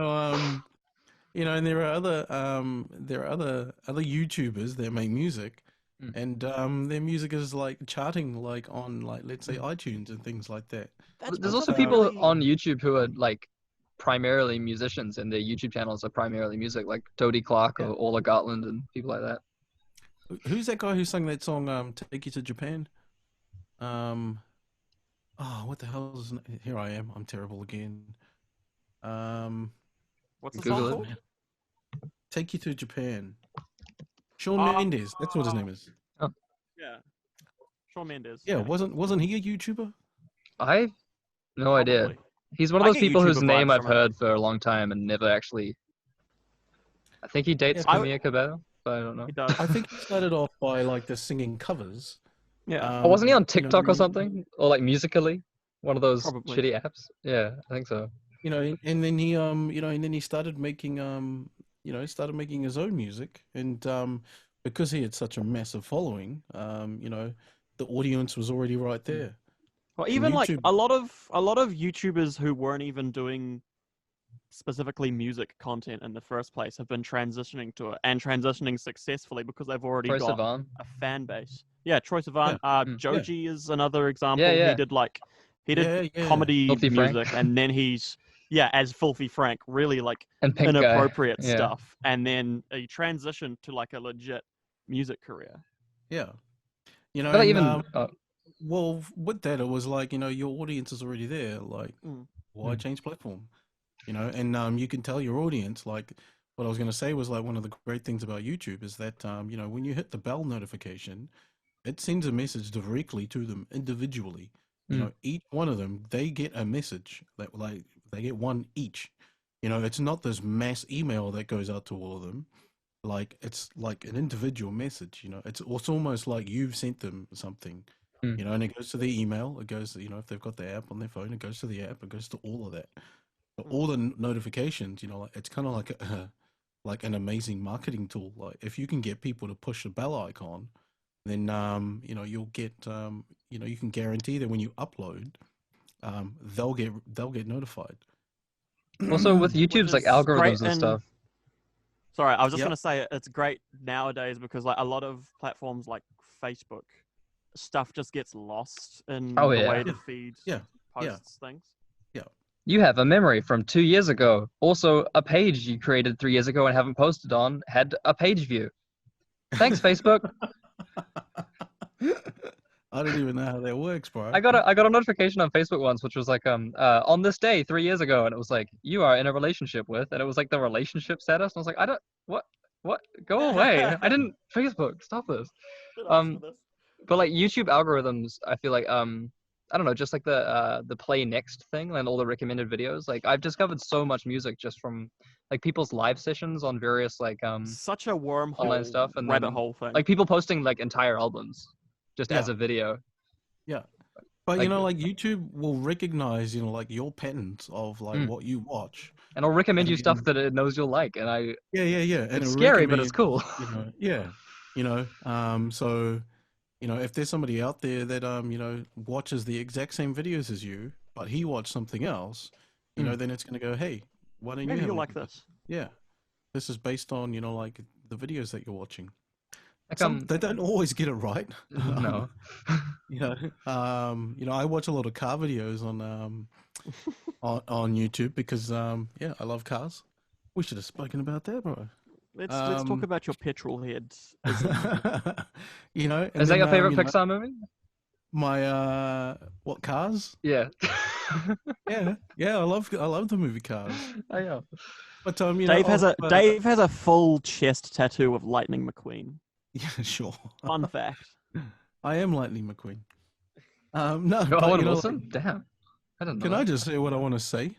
there are other YouTubers that make music, Mm. and their music is like charting like on like let's say iTunes and things like that. That's There's because also they people really- on YouTube who are like primarily musicians, and their YouTube channels are primarily music, like Dodie Clark Yeah. or Ola Gartland and people like that. Who's that guy who sang that song "Take You to Japan"? What the hell is here? I am. I'm terrible again. What's the Google song it. called? "Take You to Japan." Shawn Oh. Mendes. That's what his name is. Yeah. Shawn Mendes. Yeah, wasn't he a YouTuber? I've no idea. Probably. He's one of I those get people whose YouTuber name vibes I've from him. heard for a long time and never actually. I think he dates Yeah, Camilla Cabello, but I don't know. He does. I think he started off by like the singing covers. Yeah. Oh, wasn't he on you know, TikTok or something, or like Musically, one of those Probably. shitty apps? Yeah, I think so. And then he started making started making his own music, and because he had such a massive following, the audience was already right there. Well, even like YouTube- a lot of YouTubers who weren't even doing specifically music content in the first place have been transitioning to it and transitioning successfully because they've already Troye got Sivan. a fan base. Yeah, Troye Sivan. Joji is another example. Yeah. He did Yeah. comedy Filthy Frank. music, and then he's as Filthy Frank, really like And Pink Guy. inappropriate Yeah. stuff, and then he transitioned to like a legit music career. Yeah. But like, even Well, with that, it was like, your audience is already there. Like, why Mm. change platform? And you can tell your audience, like, what I was going to say was like one of the great things about YouTube is that, when you hit the bell notification, it sends a message directly to them individually. Each one of them, they get a message that like they get one each. It's not this mass email that goes out to all of them. Like, it's like an individual message, it's almost like you've sent them something. And it goes to their email. It goes, if they've got the app on their phone, it goes to the app. It goes to all of that. But all the notifications, like, it's kind of like an amazing marketing tool. Like, if you can get people to push the bell icon, then you'll get you can guarantee that when you upload, they'll get notified. also with YouTube's like is great algorithms and and- stuff. Sorry, I was just Yep. gonna say it's great nowadays because like a lot of platforms like Facebook, stuff just gets lost in Oh, the yeah. way the feed Yeah. posts things. You have a memory from 2 years ago. Also, a page you created 3 years ago and haven't posted on had a page view. Thanks, Facebook. I don't even know how that works, bro. I got a notification on Facebook once, which was like on this day 3 years ago, and it was like you are in a relationship with, and it was like the relationship status, and I was like, I don't what go away. I didn't Facebook stop this. But like YouTube algorithms, I feel like I don't know, just like the play next thing and all the recommended videos. Like I've discovered so much music just from like people's live sessions on various like Such a wormhole online stuff and rabbit then, hole thing. like people posting like entire albums just as Yeah. a video. But like- like YouTube will recognize, like your patterns of like what you watch. And I'll recommend you And- stuff that it knows you'll like, and I Yeah. And it's it'll scary, but recommend, it's cool. So, if there's somebody out there that watches the exact same videos as you, but he watched something else, then it's gonna go, hey, why don't Maybe you you'll have a like look at this. Yeah, this is based on like the videos that you're watching. Like, They don't always get it right. no. I watch a lot of car videos on YouTube because I love cars. We should have spoken about that, bro. Let's talk Um, about your petrol heads. and Is that then, your favorite you know, Pixar movie? My what Cars? Yeah. Yeah. I love the movie Cars. I know. But Dave has a full chest tattoo of Lightning McQueen. Yeah, sure. Fun fact. I am Lightning McQueen. No, Oh, but, Owen you know, Wilson? like, Damn. I didn't know. can I just say what I want to say?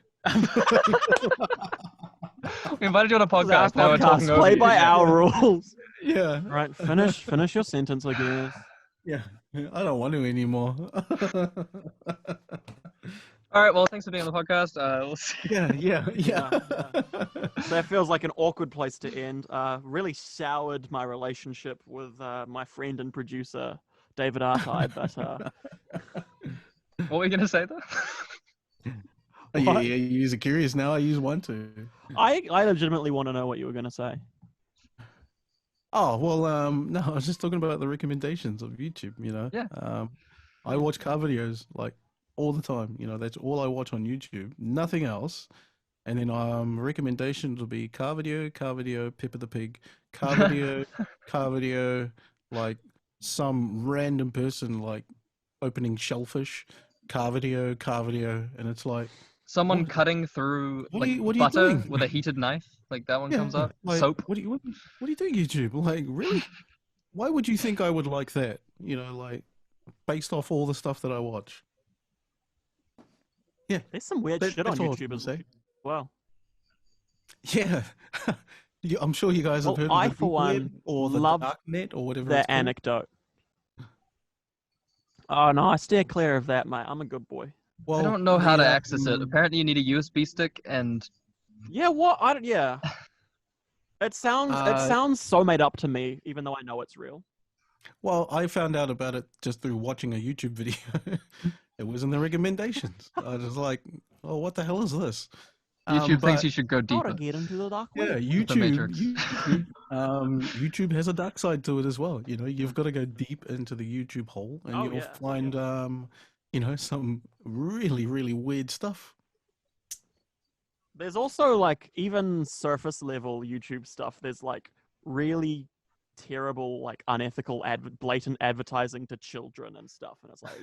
We invited you on a This is our podcast. Now we're podcast, talking over play you. by our rules. Yeah. Right, finish your sentence, I guess. Yeah. I don't want to anymore. All right. Well, thanks for being on the podcast. We'll see. Yeah. Yeah. That feels like an awkward place to end. Really soured my relationship with my friend and producer David Atai, but What were you gonna say though? Yeah, you're curious now. I use one too. I legitimately want to know what you were going to say. Oh well, no, I was just talking about the recommendations of YouTube. Yeah. I watch car videos like all the time. That's all I watch on YouTube. Nothing else. And then recommendations will be car video, Peppa the Pig, car video, like some random person like opening shellfish, car video, and it's like Someone cutting through what are you butter doing? with a heated knife, like that one comes up. Like, Soap. What are you doing, YouTube? Like, really? Why would you think I would like that? Like based off all the stuff that I watch. Yeah, There's some weird shit on YouTube as well. Yeah, I'm sure you guys have heard of I, the for one, or the love darknet or whatever. The anecdote. Oh no, I steer clear of that, mate. I'm a good boy. Well, I don't know how to access it. Apparently, you need a USB stick and. Yeah, what? Yeah. It sounds so made up to me, even though I know it's real. Well, I found out about it just through watching a YouTube video. It was in the recommendations. I was like, "Oh, what the hell is this?" YouTube thinks you should go deeper. Get into the dark web. Yeah, YouTube has a dark side to it as well. You've got to go deep into the YouTube hole, and you'll find, some really, really weird stuff. There's also like even surface level YouTube stuff. There's like really terrible, like unethical, blatant advertising to children and stuff, and it's like.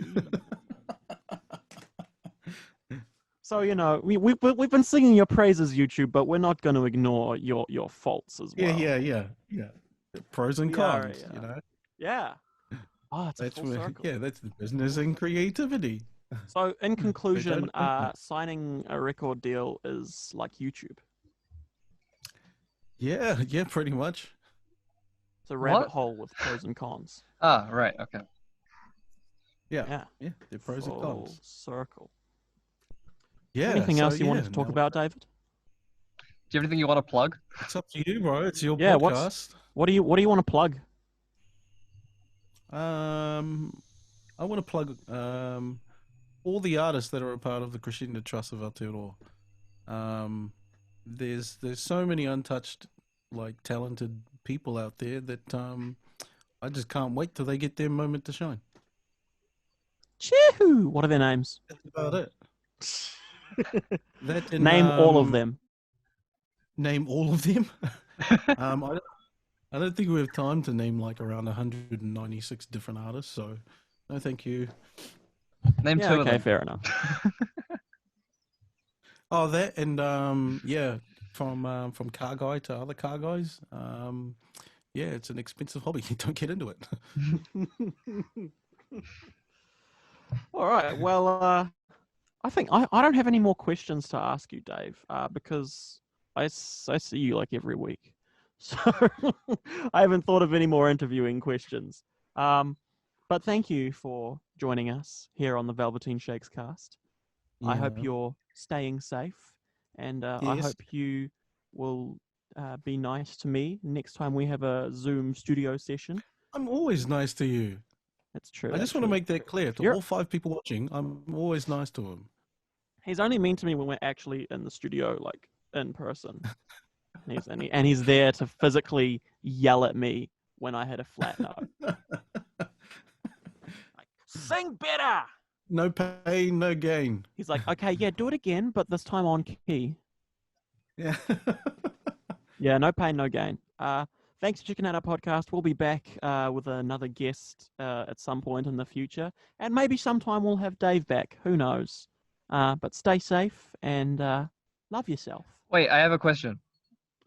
So we've been singing your praises, YouTube, but we're not going to ignore your faults as well. Yeah. Pros and cons, Yeah. Oh, it's that's a full circle. Yeah, that's the business and creativity. So, in conclusion, signing a record deal is like YouTube. Yeah, pretty much. It's a rabbit hole with pros and cons. Ah, right, okay. Yeah. The pros and cons. Full circle. Yeah. Anything else you wanted to talk about, David? Do you have anything you want to plug? It's up to you, bro. It's your podcast. What do you want to plug? I want to plug all the artists that are a part of the Crescendo Trust of Aotearoa. There's so many untouched, like talented people out there that I just can't wait till they get their moment to shine. Chee-hoo! What are their names? That's about it. Name all of them. Name all of them? I don't think we have time to name like around 196 different artists, so no thank you. Name two of them. Okay, fair enough. Oh, that and from car guy to other car guys. Yeah, it's an expensive hobby. Don't get into it. All right. Well, I think I don't have any more questions to ask you, Dave, because I see you like every week. So I haven't thought of any more interviewing questions. But thank you for joining us here on the Velveteen Shakes Cast. Yeah. I hope you're staying safe, and I hope you will be nice to me next time we have a Zoom studio session. I'm always nice to you. That's true. I just want to make that clear to all 5 people watching. I'm always nice to him. He's only mean to me when we're actually in the studio, like in person. And he's there to physically yell at me when I hit a flat note. Like, sing better! No pain, no gain. He's like, okay, yeah, do it again, but this time on key. Yeah. Yeah, no pain, no gain. Thanks for checking out our podcast. We'll be back with another guest at some point in the future. And maybe sometime we'll have Dave back. Who knows? But stay safe and love yourself. Wait, I have a question.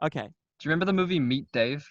Okay. Do you remember the movie Meet Dave?